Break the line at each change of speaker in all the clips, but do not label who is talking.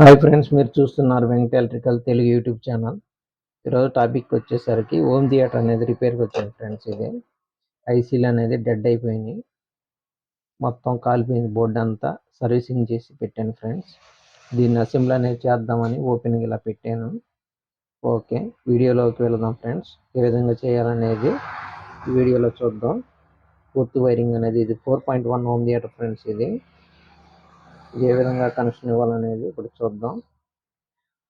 Hi friends, మీరు చూస్తున్నారు Venkat electrical Telugu YouTube channel. ఈరోజు టాపిక్ వచ్చేసరికి హోమ్ థియేటర్ అనేది రిపేర్కి వచ్చింది ఫ్రెండ్స్. ఇది ఐసీలు అనేది డెడ్ అయిపోయినాయి, మొత్తం కాలిపోయింది. బోర్డు అంతా సర్వీసింగ్ చేసి పెట్టాను ఫ్రెండ్స్. దీన్ని అసెంబ్లీ అనేది చేద్దామని ఓపెనింగ్ ఇలా పెట్టాను. ఓకే, వీడియోలోకి వెళదాం ఫ్రెండ్స్. ఏ విధంగా చేయాలనేది ఈ వీడియోలో చూద్దాం. పూర్తి వైరింగ్ అనేది ఇది 4.1 హోమ్ థియేటర్ ఫ్రెండ్స్. ఇది ఏ విధంగా కనెక్షన్ ఇవ్వాలనేది ఇప్పుడు చూద్దాం.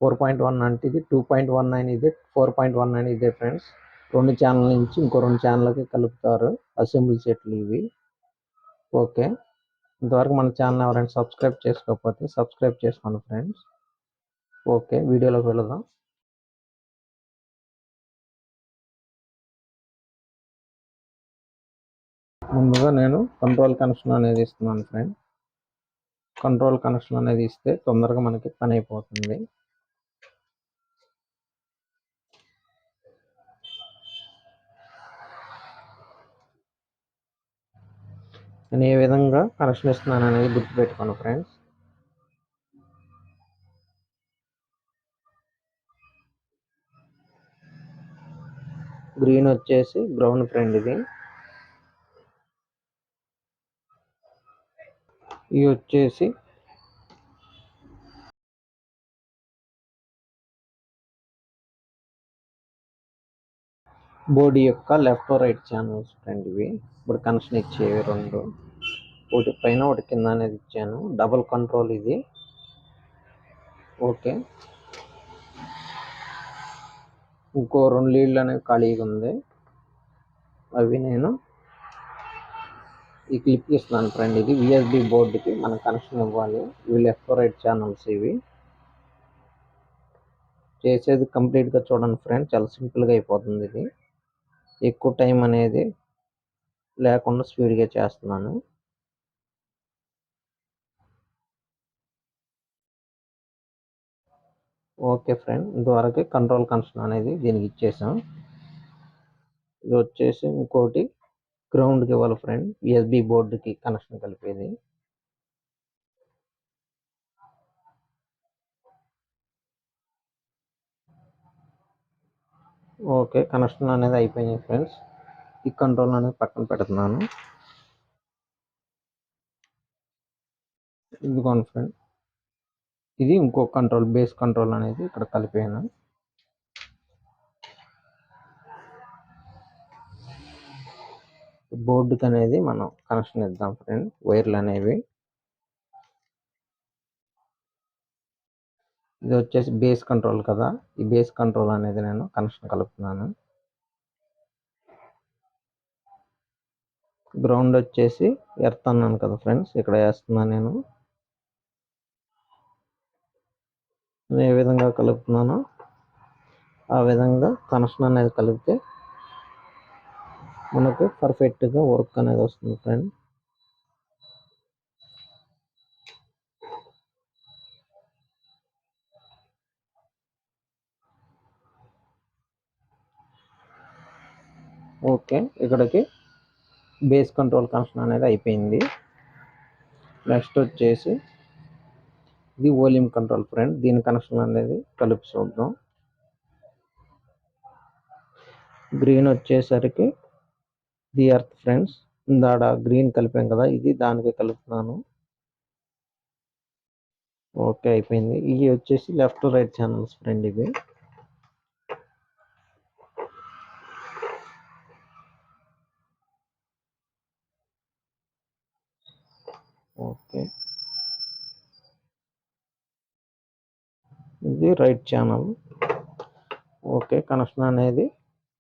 4.1 అంటే ఇది 2.19, ఇది 4.19 ఇదే ఫ్రెండ్స్. 2 ఛానల్ నుంచి ఇంకో 2 ఛానల్కి కలుపుతారు అసెంబ్లీ సెట్లు ఇవి. ఓకే, ఇంతవరకు మన ఛానల్ ఎవరైనా సబ్స్క్రైబ్ చేసుకోకపోతే సబ్స్క్రైబ్ చేసుకోండి ఫ్రెండ్స్. ఓకే, వీడియోలోకి వెళదాం. ముందుగా నేను కంట్రోల్ కనెక్షన్ అనేది ఇస్తున్నాను ఫ్రెండ్. కంట్రోల్ కనెక్షన్ అనేది ఇస్తే తొందరగా మనకి పని అయిపోతుంది. నేను ఏ విధంగా కనెక్షన్ ఇస్తున్నాను అనేది గుర్తుపెట్టుకోండి ఫ్రెండ్స్. గ్రీన్ వచ్చేసి గ్రౌండ్ ఫ్రెండ్, ఇది వచ్చేసి బోర్డు యొక్క లెఫ్ట్ రైట్ ఛానల్స్ ఫ్రెండ్. ఇవి ఇప్పుడు కనెక్షన్ ఇచ్చేవి రెండు, ఒకటి పైన ఒకటి కింద అనేది ఇచ్చాను. డబుల్ కంట్రోల్ ఇది. ఓకే, ఇంకో 2 లీడ్లు అనేవి ఖాళీగా ఉంది, అవి నేను ఈ క్లిప్ ఇస్తున్నాను ఫ్రెండ్. ఇది విఎస్బి బోర్డుకి మనం కనెక్షన్ ఇవ్వాలి. ఇవి లెఫ్ట్ రైట్ ఛానల్స్. ఇవి చేసేది కంప్లీట్గా చూడండి ఫ్రెండ్, చాలా సింపుల్గా అయిపోతుంది. ఇది ఎక్కువ టైం అనేది లేకుండా స్పీడ్గా చేస్తున్నాను. ఓకే ఫ్రెండ్, ఇంతవరకు కంట్రోల్ కనెక్షన్ అనేది దీనికి ఇచ్చేసాం. ఇది వచ్చేసి ఇంకోటి గ్రౌండ్కి ఇవ్వాలి ఫ్రెండ్, యూఎస్బి బోర్డుకి కనెక్షన్ కలిపేది. ఓకే, కనెక్షన్ అనేది అయిపోయింది ఫ్రెండ్స్. ఈ కంట్రోల్ అనేది పక్కన పెడుతున్నాను. ఇదిగోండి ఫ్రెండ్, ఇది ఇంకో కంట్రోల్, బేస్ కంట్రోల్ అనేది ఇక్కడ కలిపాను. బోర్డుకి అనేది మనం కనెక్షన్ ఇద్దాం ఫ్రెండ్. వైర్లు అనేవి, ఇది వచ్చేసి బేస్ కంట్రోల్ కదా, ఈ బేస్ కంట్రోల్ అనేది నేను కనెక్షన్ కలుపుతున్నాను. గ్రౌండ్ వచ్చేసి ఎర్త్ అన్నాను కదా ఫ్రెండ్స్, ఇక్కడ వేస్తున్నాను నేను. ఏ విధంగా కలుపుతున్నానో ఆ విధంగా కనెక్షన్ అనేది కలిపితే మనకు పర్ఫెక్ట్గా వర్క్ అనేది వస్తుంది ఫ్రెండ్. ఓకే, ఇక్కడికి బేస్ కంట్రోల్ కనెక్షన్ అనేది అయిపోయింది. నెక్స్ట్ వచ్చేసి ఇది వాల్యూమ్ కంట్రోల్ ఫ్రెండ్, దీని కనెక్షన్ అనేది కలిపి చూద్దాం. గ్రీన్ వచ్చేసరికి ది ఎర్త్ ఫ్రెండ్స్, ఇందాడ గ్రీన్ కలిపాం కదా, ఇది దానికి కలుపుతున్నాను. ఓకే, అయిపోయింది. ఇవి వచ్చేసి లెఫ్ట్ రైట్ ఛానల్స్ ఫ్రెండ్. ఇవి ఓకే, ఇది రైట్ ఛానల్. ఓకే, కనెక్షన్ అనేది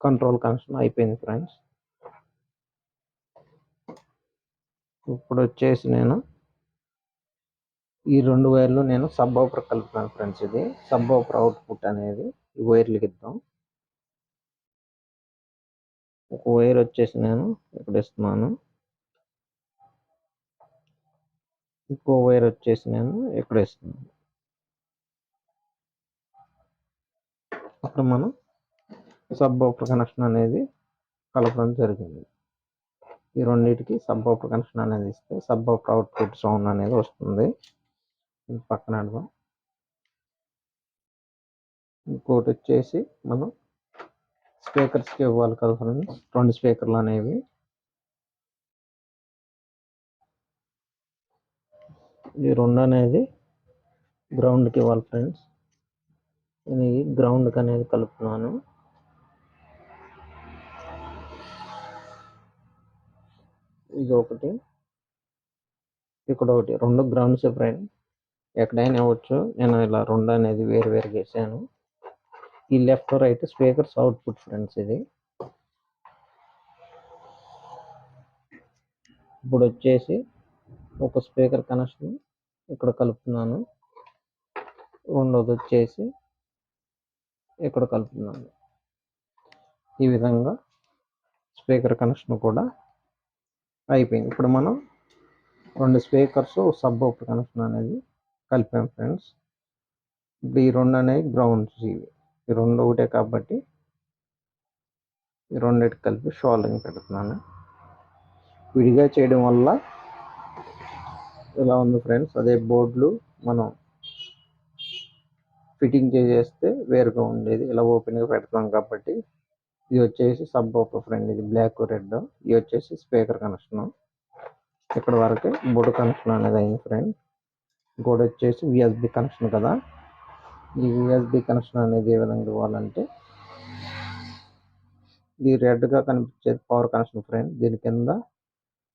కంట్రోల్ కనెక్షన్ అయిపోయింది ఫ్రెండ్స్. ఇప్పుడు వచ్చేసి నేను ఈ 2 వైర్లు నేను సబ్ ఊఫర్ కలుపుతాను ఫ్రెండ్స్. ఇది సబ్ ఊఫర్ అవుట్పుట్ అనేది ఈ వైర్లకి ఇద్దాం. ఒక వైర్ వచ్చేసి నేను ఇక్కడ ఇస్తున్నాను, ఇంకో వైర్ వచ్చేసి నేను ఇక్కడ ఇస్తున్నాను. అప్పుడు మనం సబ్ ఊఫర్ కనెక్షన్ అనేది కలపడం జరిగింది. ఈ రెండింటికి సబ్ ఊఫర్ కనెక్షన్ అనేది ఇస్తే సబ్ ఊఫర్ అవుట్పుట్ సౌండ్ అనేది వస్తుంది. పక్కన పెడదాం. ఇంకోటి వచ్చేసి మనం స్పీకర్స్కి ఇవ్వాలి కదా ఫ్రెండ్స్, 2 స్పీకర్లు అనేవి. ఈ 2 అనేది గ్రౌండ్కి ఇవ్వాలి ఫ్రెండ్స్. నేను ఈ గ్రౌండ్కి అనేది కలుపుతున్నాను. ఇది ఒకటి, ఇక్కడ ఒకటి, 2 గ్రౌండ్స్ ఫ్రెండ్. ఎక్కడైనా ఇవ్వచ్చు. నేను ఇలా 2 అనేది వేరు వేరుగా వేసాను. ఈ left right speakers output friends ఇది. ఇప్పుడు వచ్చేసి ఒక స్పీకర్ కనెక్షన్ ఇక్కడ కలుపుతున్నాను, రెండోది వచ్చేసి ఇక్కడ కలుపుతున్నాను. ఈ విధంగా స్పీకర్ కనెక్షన్ కూడా అయిపోయింది. ఇప్పుడు మనం 2 స్పీకర్స్ సబ్ అవుట్ కనెక్షన్ అనేది కలిపాం ఫ్రెండ్స్. ఇప్పుడు ఈ 2 అనేవి గ్రౌండ్స్. ఇవి ఈ 2 ఒకటే కాబట్టి ఈ రెండింటికి కలిపి షోల్డరింగ్ పెడుతున్నాను. విడిగా చేయడం వల్ల ఇలా ఉంది ఫ్రెండ్స్. అదే బోర్డులు మనం ఫిట్టింగ్ చేసేస్తే వేరుగా ఉండేది. ఇలా ఓపెన్గా పెడతాం కాబట్టి. ఇది వచ్చేసి సబ్ అవుట్ ఫ్రెండ్, ఇది బ్లాక్ రెడ్. ఇది వచ్చేసి స్పీకర్ కనెక్షన్. ఇక్కడ వరకు బోర్డు కనెక్షన్ అనేది అయింది ఫ్రెండ్. ఇంకోటి వచ్చేసి యూఎస్బి కనెక్షన్ కదా. ఈ యూఎస్బి కనెక్షన్ అనేది ఏ విధంగా ఇవ్వాలంటే, ఇది రెడ్గా కనిపించేది పవర్ కనెక్షన్ ఫ్రెండ్. దీని కింద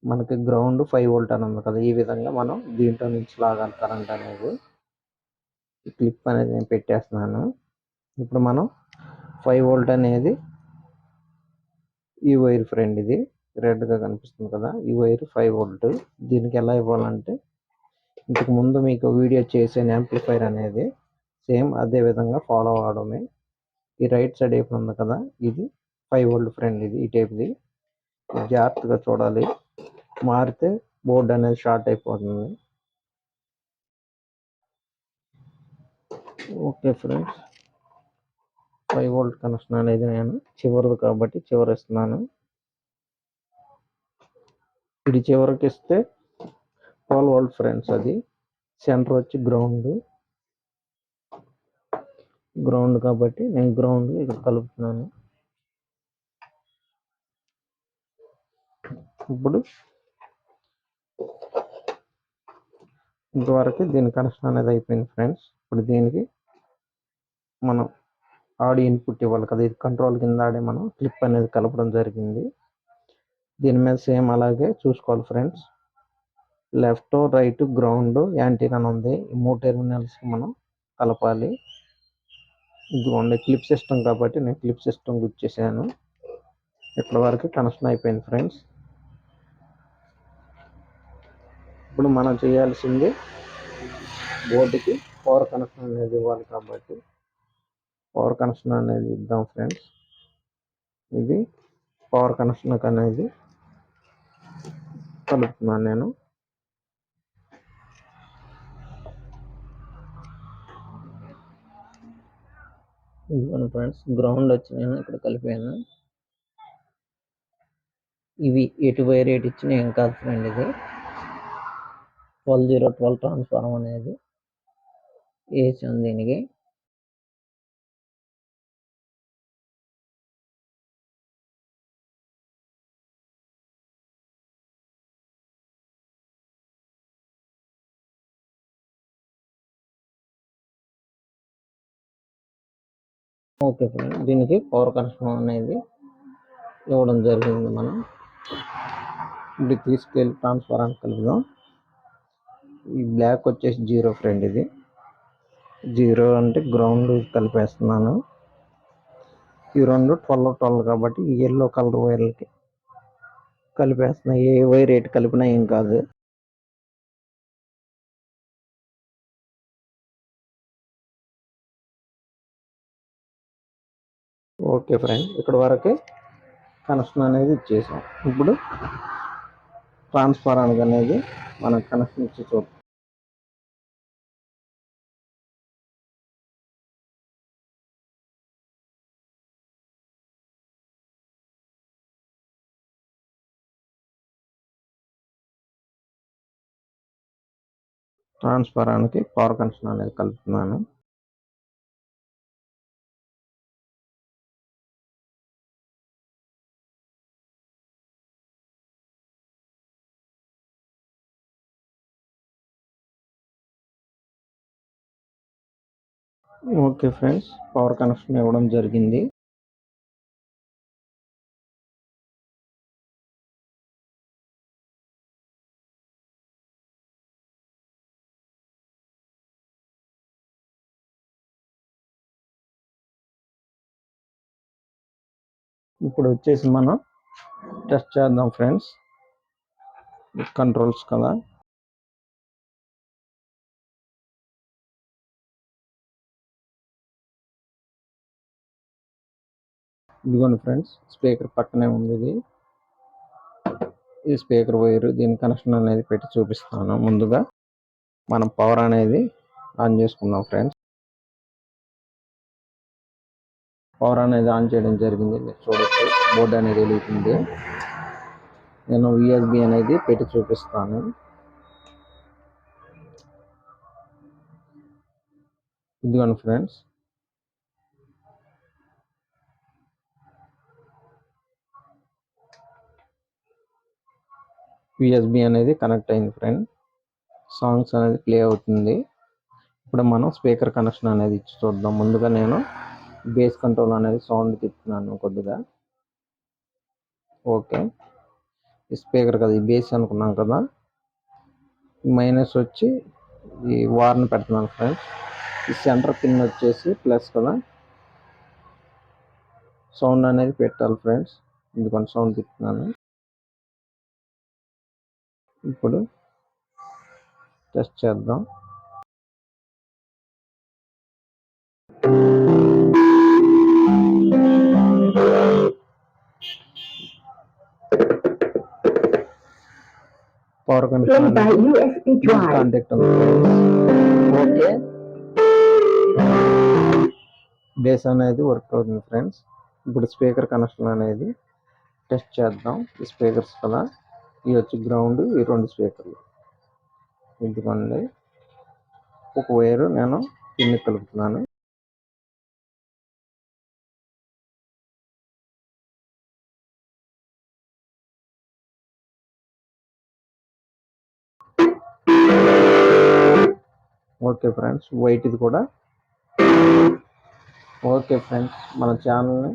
మనకి గ్రౌండ్ 5 వోల్ట్ అని ఉంది కదా. ఈ విధంగా మనం దీంట్లో నుంచి లాగాలి కరెంట్ అనేది. ఈ క్లిప్ అనేది నేను పెట్టేస్తున్నాను. ఇప్పుడు మనం 5 వోల్ట్ అనేది ఈ వైర్ ఫ్రెండ్, ఇది రెడ్గా కనిపిస్తుంది కదా. ఈ వైర్ 5 వోల్ట్. దీనికి ఎలా ఇవ్వాలంటే, ఇంతకు ముందు మీకు వీడియో చేసిన యాంప్లిఫైర్ అనేది సేమ్ అదే విధంగా ఫాలో అవడమే. ఈ రైట్ సైడ్ వైపు ఉంది కదా, ఇది 5 వోల్ట్ ఫ్రెండ్. ఇది ఈ టైప్ది. జాగ్రత్తగా చూడాలి, మారితే బోర్డు అనేది షార్ట్ అయిపోతుంది. ఓకే ఫ్రెండ్స్, 5 వోల్ట్ కనెక్షన్ అనేది నేను చివరిది కాబట్టి చివరిస్తున్నాను. ఇది చివరికి ఇస్తే 12 వోల్ట్ ఫ్రెండ్స్. అది సెంటర్ వచ్చి గ్రౌండ్ కాబట్టి నేను గ్రౌండ్ ఇక్కడ కలుపుతున్నాను. ఇప్పుడు ఇంతవరకు దీని కనెక్షన్ అనేది అయిపోయింది ఫ్రెండ్స్. ఇప్పుడు దీనికి మనం ఆడియో ఇన్పుట్ ఇవ్వాలి కదా. ఇది కంట్రోల్ కింద ఆడి మనం క్లిప్ అనేది కలపడం జరిగింది. దీని మీద సేమ్ అలాగే చూసుకోవాలి friends. Left right ground antenna ఉంది. ఈ 3 టెర్మినల్స్ మనం కలపాలి. ఇదిగోండి క్లిప్ సిస్టమ్ కాబట్టి నేను క్లిప్ సిస్టమ్ గుర్చేసాను. ఇప్పటి వరకు కనెక్షన్ అయిపోయింది ఫ్రెండ్స్. ఇప్పుడు మనం చేయాల్సింది బోర్డుకి పవర్ కనెక్షన్ అనేది ఇవ్వాలి కాబట్టి పవర్ కనెక్షన్ అనేది ఇద్దాం ఫ్రెండ్స్. ఇది పవర్ కనెక్షన్ అనేది కలుపుతున్నాను నేను. ఇదిగోండి ఫ్రెండ్స్, గ్రౌండ్ వచ్చి నేను ఇక్కడ కలిపాను. ఇవి ఎటు వైర్ ఎటు ఇచ్చినా ఏం కాదు ఫ్రెండ్. ఇది 12012 ట్రాన్స్ఫార్మర్ అనేది వేసాను దీనికి. ఓకే ఫ్రెండ్, దీనికి పవర్ కనెక్షన్ అనేది ఇవ్వడం జరిగింది. మనం ఇప్పుడు తీసుకెళ్ళి ట్రాన్స్ఫార్మర్ కలుపుదాం. ఈ బ్లాక్ వచ్చేసి 0 ఫ్రెండ్. ఇది 0 అంటే గ్రౌండ్ కలిపేస్తున్నాను. ఈ రెండు 12 కాబట్టి ఈ ఎల్లో కలర్ వైర్లకి కలిపేస్తున్నా. ఏ వైర్ ఎటు కలిపినా ఏం కాదు. ఓకే ఫ్రెండ్, ఇక్కడ వరకు కనెక్షన్ అనేది ఇచ్చేసాం. ఇప్పుడు ట్రాన్స్ఫార్మర్ అనేది మనం కనెక్షన్ ఇచ్చి చూద్దాం. ట్రాన్స్ఫార్మర్కి పవర్ కనెక్షన్ అనేది కలుపుతున్నాను. ఓకే ఫ్రెండ్స్, పవర్ కనెక్షన్ ఇవ్వడం జరిగింది. ఇప్పుడు వచ్చేసి మనం టెస్ట్ చేద్దాం ఫ్రెండ్స్. కంట్రోల్స్ కదా, ఇదిగోండి ఫ్రెండ్స్, స్పీకర్ పక్కనే ఉంది. ఈ స్పీకర్ వైర్, దీని కనెక్షన్ అనేది పెట్టి చూపిస్తాను. ముందుగా మనం పవర్ అనేది ఆన్ చేసుకుందాం ఫ్రెండ్స్. పవర్ అనేది ఆన్ చేయడం జరిగింది. మీరు చూడొచ్చు, బోర్డు అనేది వెలుగుతుంది. నేను యూఎస్బి అనేది పెట్టి చూపిస్తాను. ఇదిగోండి ఫ్రెండ్స్, యూఎస్బి అనేది కనెక్ట్ అయింది ఫ్రెండ్. సాంగ్స్ అనేది ప్లే అవుతుంది. ఇప్పుడు మనం స్పీకర్ కనెక్షన్ అనేది ఇచ్చి చూద్దాం. ముందుగా నేను బేస్ కంట్రోల్ అనేది సౌండ్ తిప్పుతున్నాను కొద్దిగా. ఓకే, ఈ స్పీకర్ కదా, ఈ బేస్ అనుకున్నాం కదా. మైనస్ వచ్చి ఈ వార్ని పెడుతున్నాను ఫ్రెండ్స్. ఈ సెంటర్ పిన్ వచ్చేసి ప్లస్ కదా. సౌండ్ అనేది పెట్టాలి ఫ్రెండ్స్, ఎందుకంటే సౌండ్ తిప్పుతున్నాను. ఇప్పుడు టెస్ట్ చేద్దాం. పవర్ కనెక్షన్ కాంటాక్ట్ ఉంది. ఓకే, బేస్ అనేది వర్క్ అవుతుంది ఫ్రెండ్స్. ఇప్పుడు స్పీకర్ కనెక్షన్ అనేది టెస్ట్ చేద్దాం. ఈ స్పీకర్స్ కదా, ఇవి వచ్చి గ్రౌండ్, ఈ రెండు స్పీకర్లు. ఎందుకండి ఒక వైరు నేను పిన్ని కలుపుతున్నాను. ఓకే ఫ్రెండ్స్, వైట్ ఇది కూడా. ఓకే ఫ్రెండ్స్, మన ఛానల్ని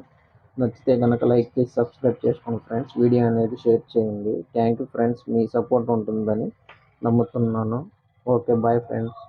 నచ్చితే కనుక లైక్ చేసి సబ్స్క్రైబ్ చేసుకోండి ఫ్రెండ్స్. వీడియో అనేది షేర్ చేయండి. థ్యాంక్ యూ ఫ్రెండ్స్, మీ సపోర్ట్ ఉంటుందని నమ్ముతున్నాను. Okay, bye friends.